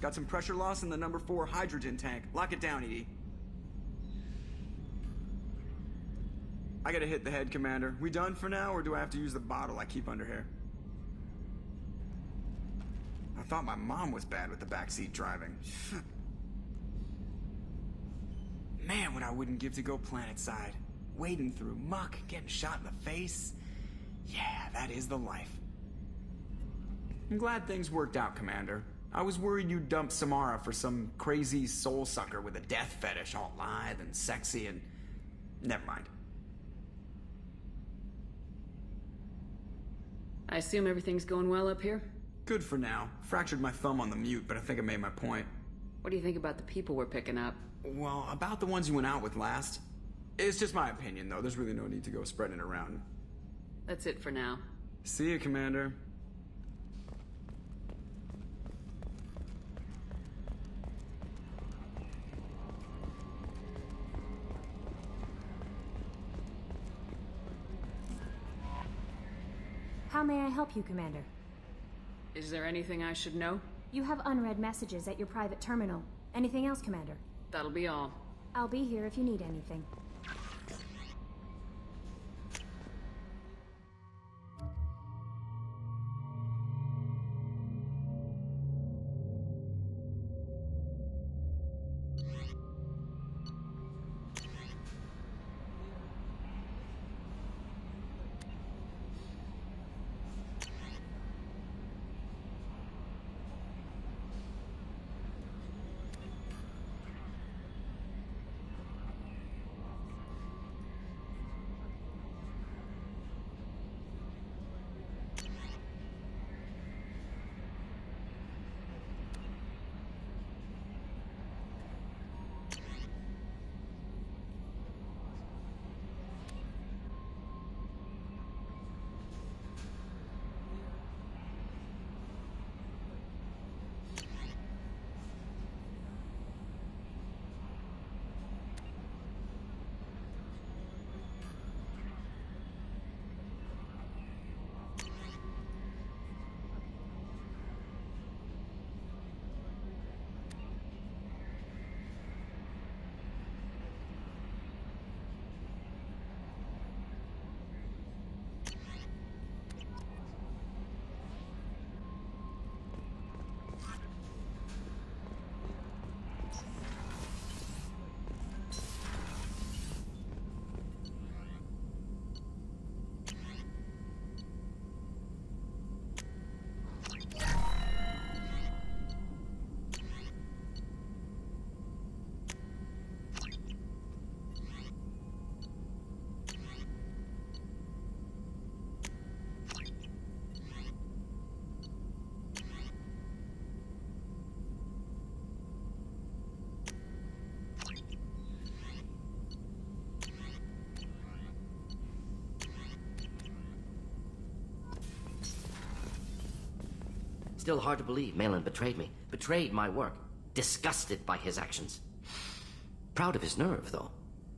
Got some pressure loss in the number 4 hydrogen tank. Lock it down, Edie. I gotta hit the head, Commander. We done for now, or do I have to use the bottle I keep under here? I thought my mom was bad with the backseat driving. Man, what I wouldn't give to go planetside. Wading through muck, getting shot in the face. Yeah, that is the life. I'm glad things worked out, Commander. I was worried you'd dump Samara for some crazy soul sucker with a death fetish, all lithe and sexy and... Never mind. I assume everything's going well up here? Good for now. Fractured my thumb on the mute, but I think I made my point. What do you think about the people we're picking up? Well, about the ones you went out with last. It's just my opinion, though. There's really no need to go spreading it around. That's it for now. See you, Commander. How may I help you, Commander? Is there anything I should know? You have unread messages at your private terminal. Anything else, Commander? That'll be all. I'll be here if you need anything. Still hard to believe Malin betrayed me. Betrayed my work. Disgusted by his actions. Proud of his nerve, though.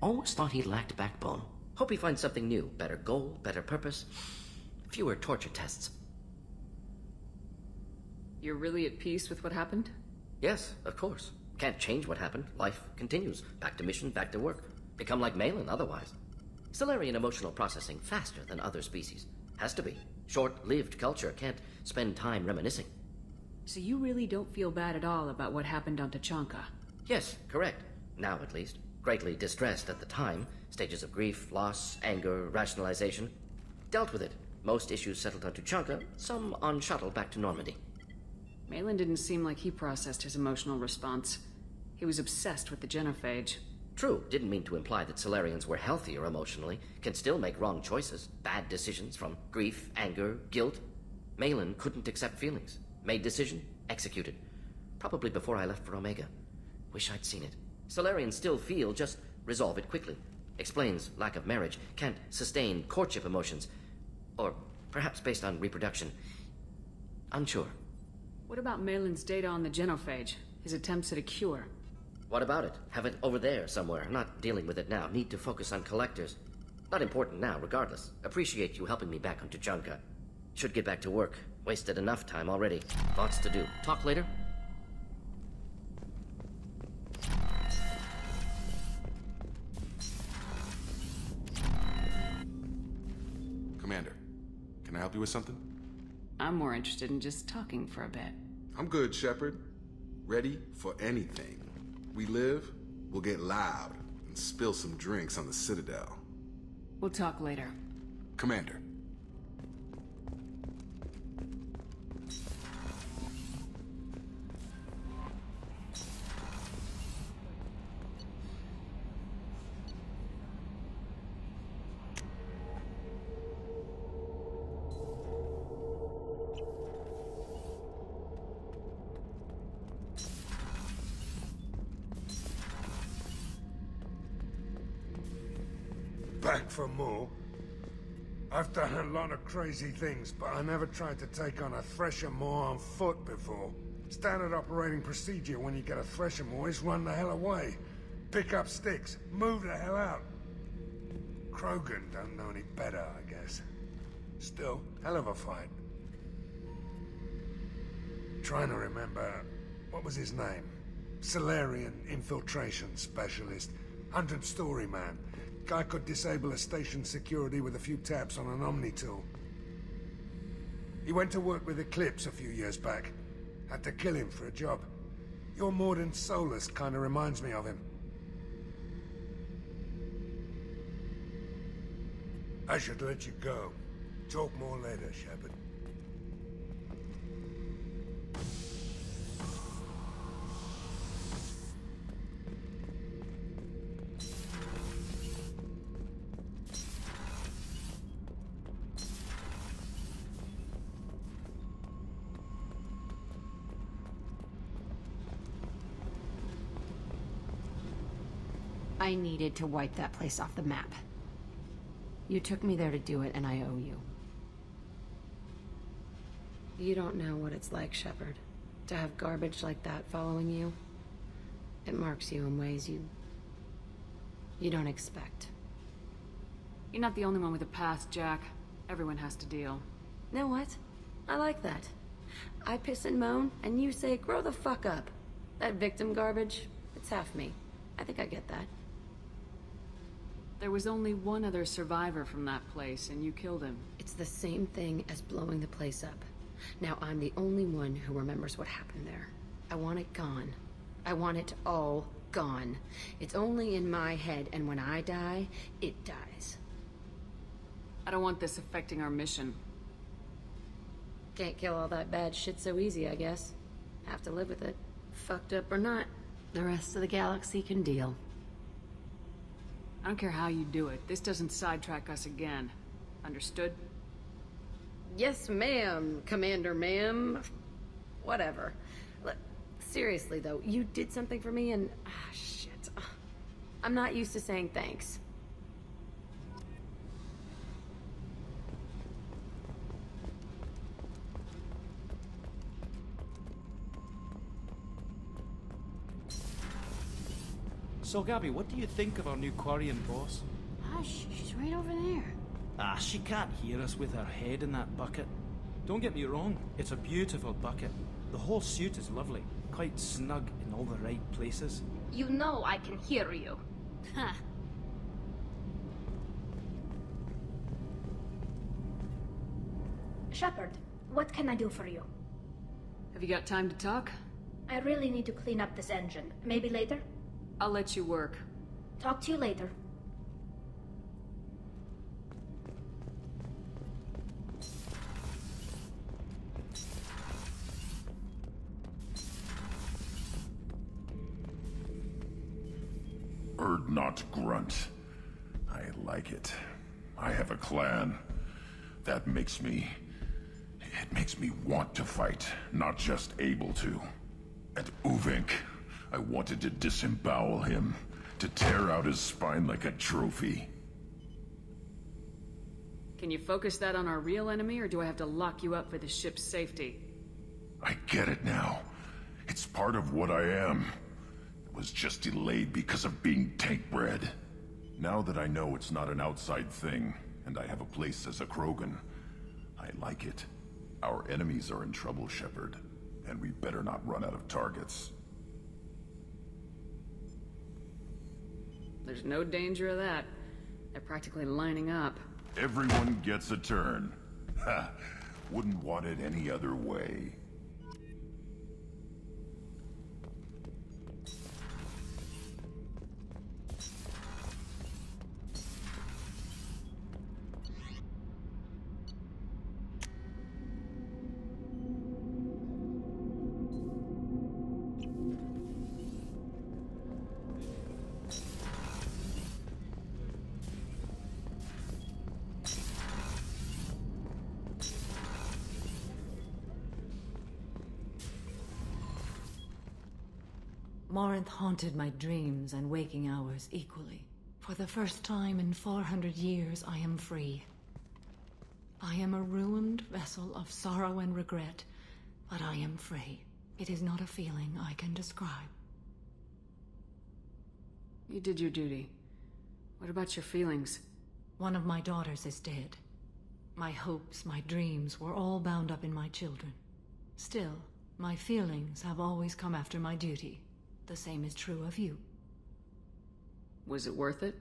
Almost thought he lacked backbone. Hope he finds something new. Better goal, better purpose. Fewer torture tests. You're really at peace with what happened? Yes, of course. Can't change what happened. Life continues. Back to mission, back to work. Become like Malin otherwise. Solarian emotional processing faster than other species. Has to be. Short-lived culture can't spend time reminiscing. So you really don't feel bad at all about what happened on Tachanka? Yes, correct. Now at least. Greatly distressed at the time. Stages of grief, loss, anger, rationalization. Dealt with it. Most issues settled on Tachanka, some on shuttle back to Normandy. Malin didn't seem like he processed his emotional response. He was obsessed with the genophage. True, didn't mean to imply that Solarians were healthier emotionally, can still make wrong choices, bad decisions from grief, anger, guilt. Malin couldn't accept feelings. Made decision, executed. Probably before I left for Omega. Wish I'd seen it. Solarians still feel, just resolve it quickly. Explains lack of marriage, can't sustain courtship emotions. Or perhaps based on reproduction. Unsure. What about Malin's data on the genophage? His attempts at a cure? What about it? Have it over there somewhere. Not dealing with it now. Need to focus on collectors. Not important now, regardless. Appreciate you helping me back on Tachanka. Should get back to work. Wasted enough time already. Lots to do. Talk later? Commander, can I help you with something? I'm more interested in just talking for a bit. I'm good, Shepard. Ready for anything. We live, we'll get loud, and spill some drinks on the Citadel. We'll talk later. Commander. Back for more? I've done a lot of crazy things, but I never tried to take on a Thresher Maw on foot before. Standard operating procedure when you get a Thresher Maw is run the hell away. Pick up sticks, move the hell out. Krogan don't know any better, I guess. Still, hell of a fight. Trying to remember, what was his name? Salarian infiltration specialist. 100-story man. Guy could disable a station security with a few taps on an Omni tool. He went to work with Eclipse a few years back. Had to kill him for a job. Your Mordant Solus kinda reminds me of him. I should let you go. Talk more later, Shepard. I needed to wipe that place off the map. You took me there to do it, and I owe you. You don't know what it's like, Shepard, to have garbage like that following you. It marks you in ways you don't expect. You're not the only one with a past, Jack. Everyone has to deal. Know what? I like that. I piss and moan, and you say, grow the fuck up. That victim garbage, it's half me. I think I get that. There was only one other survivor from that place, and you killed him. It's the same thing as blowing the place up. Now I'm the only one who remembers what happened there. I want it gone. I want it all gone. It's only in my head, and when I die, it dies. I don't want this affecting our mission. Can't kill all that bad shit so easy, I guess. Have to live with it. Fucked up or not, the rest of the galaxy can deal. I don't care how you do it. This doesn't sidetrack us again. Understood? Yes, ma'am, Commander ma'am. Whatever. Look, seriously, though, you did something for me and... shit. I'm not used to saying thanks. So, Gabby, what do you think of our new Quarian boss? Hush, she's right over there. Ah, she can't hear us with her head in that bucket. Don't get me wrong, it's a beautiful bucket. The whole suit is lovely, quite snug in all the right places. You know I can hear you. Huh. Shepard, what can I do for you? Have you got time to talk? I really need to clean up this engine. Maybe later? I'll let you work. Talk to you later. Erd not grunt. I like it. I have a clan. That makes me... It makes me want to fight, not just able to. At Uvink, I wanted to disembowel him, to tear out his spine like a trophy. Can you focus that on our real enemy, or do I have to lock you up for the ship's safety? I get it now. It's part of what I am. It was just delayed because of being tank-bred. Now that I know it's not an outside thing, and I have a place as a Krogan, I like it. Our enemies are in trouble, Shepard, and we better not run out of targets. There's no danger of that. They're practically lining up. Everyone gets a turn. Ha! Wouldn't want it any other way. Morinth haunted my dreams and waking hours equally. For the first time in 400 years, I am free. I am a ruined vessel of sorrow and regret, but I am free. It is not a feeling I can describe. You did your duty. What about your feelings? One of my daughters is dead. My hopes, my dreams were all bound up in my children. Still, my feelings have always come after my duty. The same is true of you. Was it worth it?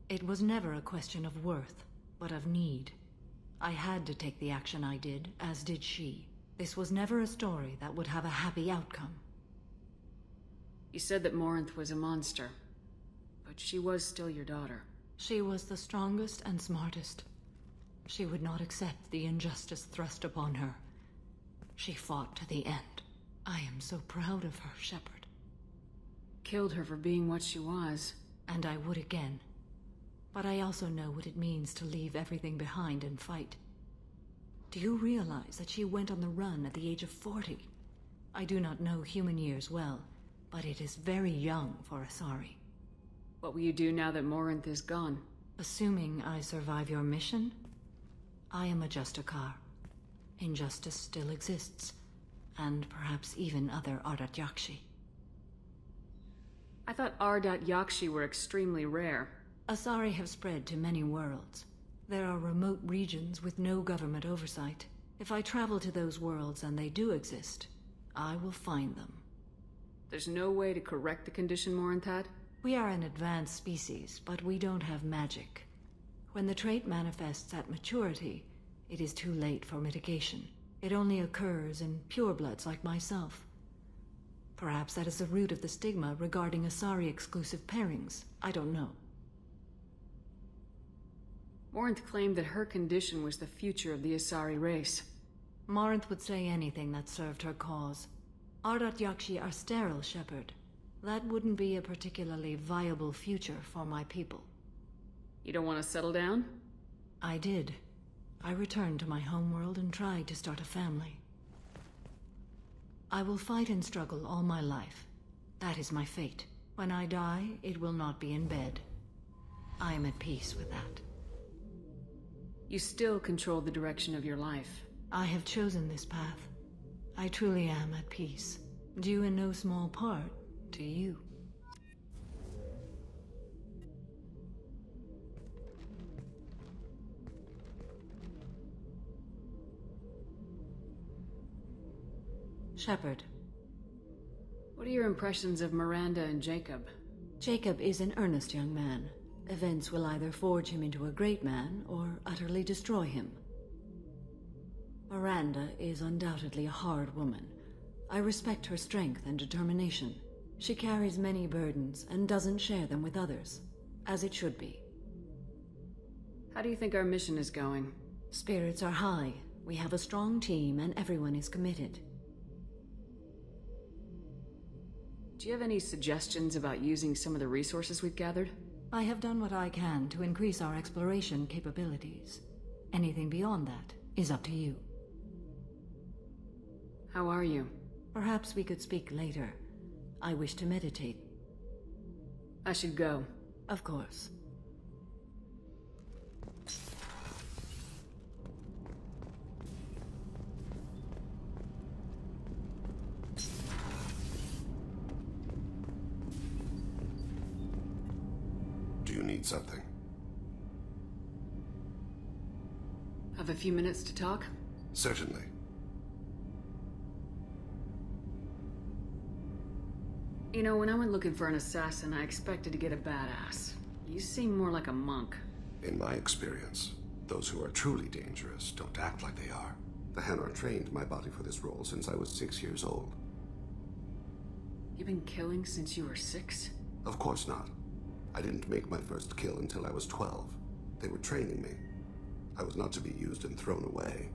It was never a question of worth, but of need. I had to take the action I did, as did she. This was never a story that would have a happy outcome. You said that Morinth was a monster, but she was still your daughter. She was the strongest and smartest. She would not accept the injustice thrust upon her. She fought to the end. I am so proud of her, Shepard. Killed her for being what she was. And I would again. But I also know what it means to leave everything behind and fight. Do you realize that she went on the run at the age of 40? I do not know human years well, but it is very young for Asari. What will you do now that Morinth is gone? Assuming I survive your mission, I am a Justikar. Injustice still exists, and perhaps even other Ardat Yakshi. I thought Ardat Yakshi were extremely rare. Asari have spread to many worlds. There are remote regions with no government oversight. If I travel to those worlds and they do exist, I will find them. There's no way to correct the condition Morinth had? We are an advanced species, but we don't have magic. When the trait manifests at maturity, it is too late for mitigation. It only occurs in purebloods like myself. Perhaps that is the root of the stigma regarding Asari-exclusive pairings. I don't know. Morinth claimed that her condition was the future of the Asari race. Morinth would say anything that served her cause. Ardat Yakshi are sterile, Shepard. That wouldn't be a particularly viable future for my people. You don't want to settle down? I did. I returned to my homeworld and tried to start a family. I will fight and struggle all my life. That is my fate. When I die, it will not be in bed. I am at peace with that. You still control the direction of your life. I have chosen this path. I truly am at peace, due in no small part to you. Shepard. What are your impressions of Miranda and Jacob? Jacob is an earnest young man. Events will either forge him into a great man or utterly destroy him. Miranda is undoubtedly a hard woman. I respect her strength and determination. She carries many burdens and doesn't share them with others, as it should be. How do you think our mission is going? Spirits are high. We have a strong team and everyone is committed. Do you have any suggestions about using some of the resources we've gathered? I have done what I can to increase our exploration capabilities. Anything beyond that is up to you. How are you? Perhaps we could speak later. I wish to meditate. I should go. Of course. Do you need something? Have a few minutes to talk? Certainly. You know, when I went looking for an assassin, I expected to get a badass. You seem more like a monk. In my experience, Those who are truly dangerous don't act like they are. The Hanar trained my body for this role since I was 6 years old. You've been killing since you were 6? Of course not. I didn't make my first kill until I was 12. They were training me. I was not to be used and thrown away.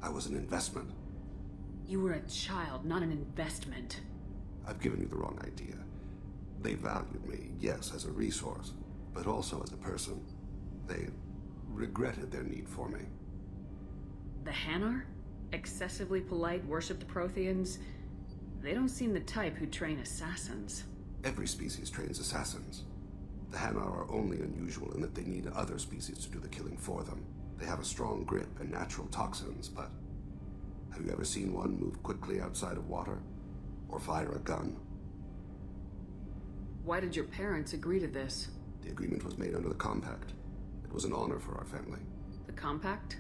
I was an investment. You were a child, not an investment. I've given you the wrong idea. They valued me, yes, as a resource, but also as a person. They regretted their need for me. The Hanar? Excessively polite, worship the Protheans? They don't seem the type who train assassins. Every species trains assassins. The Hanar are only unusual in that they need other species to do the killing for them. They have a strong grip and natural toxins, but have you ever seen one move quickly outside of water? Or fire a gun? Why did your parents agree to this? The agreement was made under the Compact. It was an honor for our family. The Compact?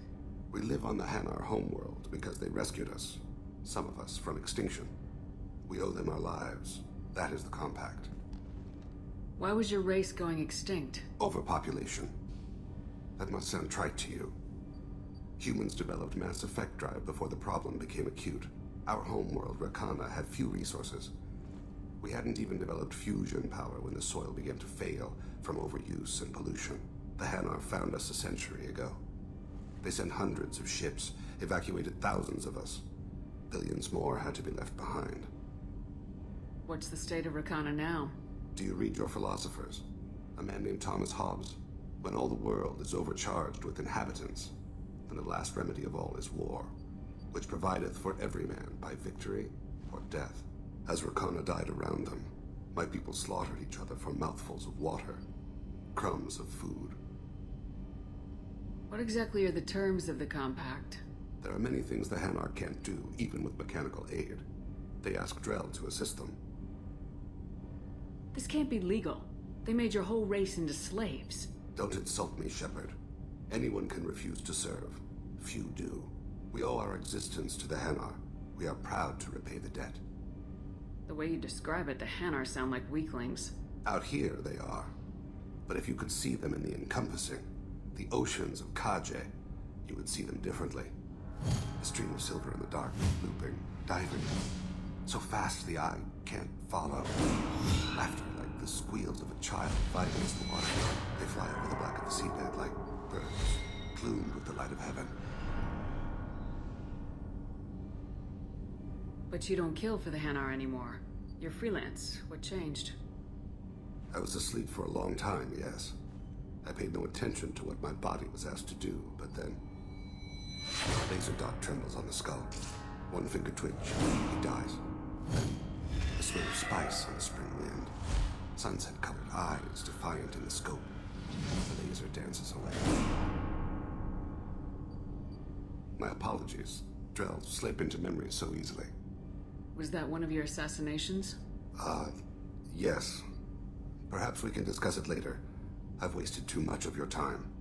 We live on the Hanar homeworld because they rescued us, some of us, from extinction. We owe them our lives. That is the Compact. Why was your race going extinct? Overpopulation. That must sound trite to you. Humans developed mass effect drive before the problem became acute. Our homeworld, Rakana, had few resources. We hadn't even developed fusion power when the soil began to fail from overuse and pollution. The Hanar found us a century ago. They sent hundreds of ships, evacuated thousands of us. Billions more had to be left behind. What's the state of Rakana now? Do you read your philosophers? A man named Thomas Hobbes. When all the world is overcharged with inhabitants, then the last remedy of all is war, which provideth for every man by victory or death. As Rakana died around them, my people slaughtered each other for mouthfuls of water, crumbs of food. What exactly are the terms of the Compact? There are many things the Hanar can't do, even with mechanical aid. They ask Drell to assist them. This can't be legal. They made your whole race into slaves. Don't insult me, Shepard. Anyone can refuse to serve. Few do. We owe our existence to the Hanar. We are proud to repay the debt. The way you describe it, the Hanar sound like weaklings. Out here, they are. But if you could see them in the encompassing, the oceans of Kaje, you would see them differently. A stream of silver in the dark, looping, diving. So fast the eye can't follow. Laughter like the squeals of a child fighting against the water. They fly over the black of the seabed like birds, plumed with the light of heaven. But you don't kill for the Hanar anymore. You're freelance. What changed? I was asleep for a long time, yes. I paid no attention to what my body was asked to do, but then... a laser dot trembles on the skull. One finger twitch. He dies. Then, the smell of spice on the spring wind. Sunset-colored eyes defiant in the scope. The laser dances away. My apologies. Drell slip into memory so easily. Was that one of your assassinations? Yes. Perhaps we can discuss it later. I've wasted too much of your time.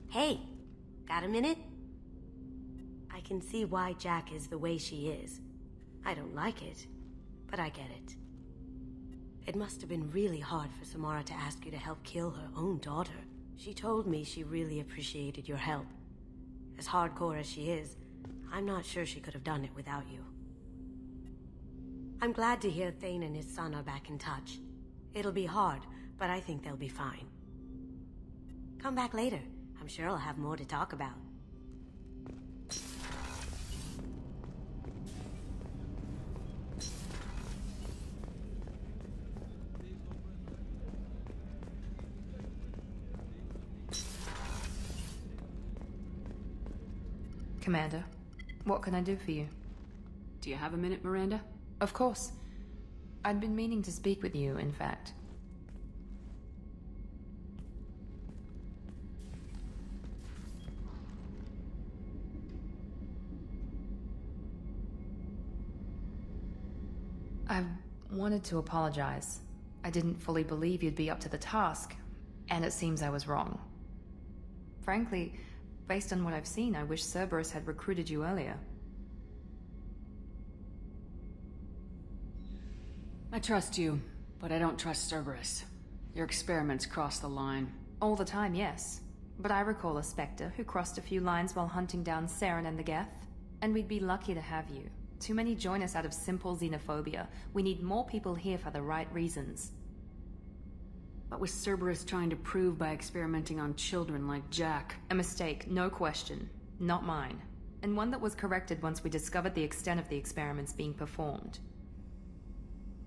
Hey, got a minute? I can see why Jack is the way she is. I don't like it, but I get it. It must have been really hard for Samara to ask you to help kill her own daughter. She told me she really appreciated your help. As hardcore as she is, I'm not sure she could have done it without you. I'm glad to hear Thane and his son are back in touch. It'll be hard, but I think they'll be fine. Come back later. I'm sure I'll have more to talk about. Commander, what can I do for you? Do you have a minute, Miranda? Of course. I'd been meaning to speak with you, in fact. I wanted to apologize. I didn't fully believe you'd be up to the task, and it seems I was wrong. Frankly, based on what I've seen, I wish Cerberus had recruited you earlier. I trust you, but I don't trust Cerberus. Your experiments cross the line. All the time, yes. But I recall a Spectre who crossed a few lines while hunting down Saren and the Geth. And we'd be lucky to have you. Too many join us out of simple xenophobia. We need more people here for the right reasons. What was Cerberus trying to prove by experimenting on children like Jack? A mistake, no question. Not mine. And one that was corrected once we discovered the extent of the experiments being performed.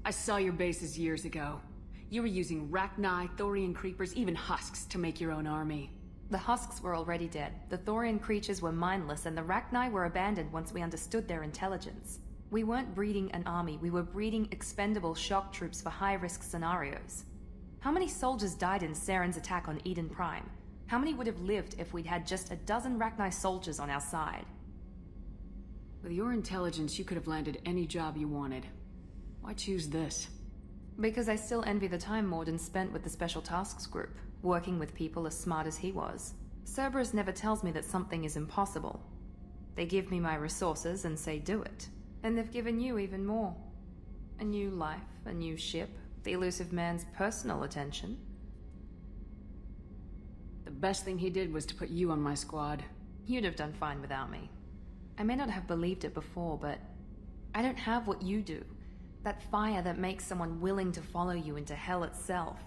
I saw your bases years ago. You were using Rachni, Thorian creepers, even husks to make your own army. The husks were already dead. The Thorian creatures were mindless, and the Rachni were abandoned once we understood their intelligence. We weren't breeding an army, we were breeding expendable shock troops for high-risk scenarios. How many soldiers died in Saren's attack on Eden Prime? How many would have lived if we'd had just a dozen Rachni soldiers on our side? With your intelligence, you could have landed any job you wanted. Why choose this? Because I still envy the time Morden spent with the Special Tasks Group, working with people as smart as he was. Cerberus never tells me that something is impossible. They give me my resources and say do it. And they've given you even more. A new life, a new ship, the elusive man's personal attention. The best thing he did was to put you on my squad. You'd have done fine without me. I may not have believed it before, but I don't have what you do. That fire that makes someone willing to follow you into hell itself.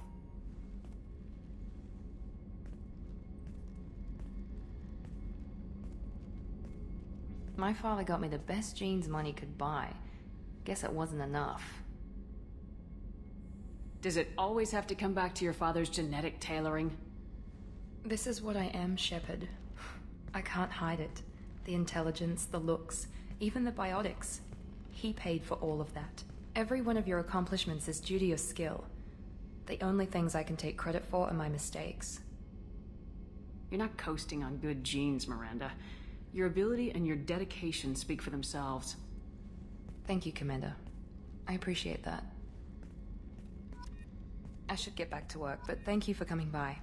My father got me the best genes money could buy. Guess it wasn't enough. Does it always have to come back to your father's genetic tailoring? This is what I am, Shepard. I can't hide it. The intelligence, the looks, even the biotics. He paid for all of that. Every one of your accomplishments is due to your skill. The only things I can take credit for are my mistakes. You're not coasting on good genes, Miranda. Your ability and your dedication speak for themselves. Thank you, Commander. I appreciate that. I should get back to work, but thank you for coming by.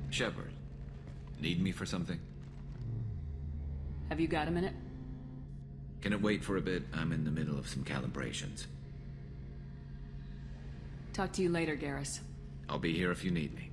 Shepard, need me for something? Have you got a minute? Can it wait for a bit? I'm in the middle of some calibrations. Talk to you later, Garrus. I'll be here if you need me.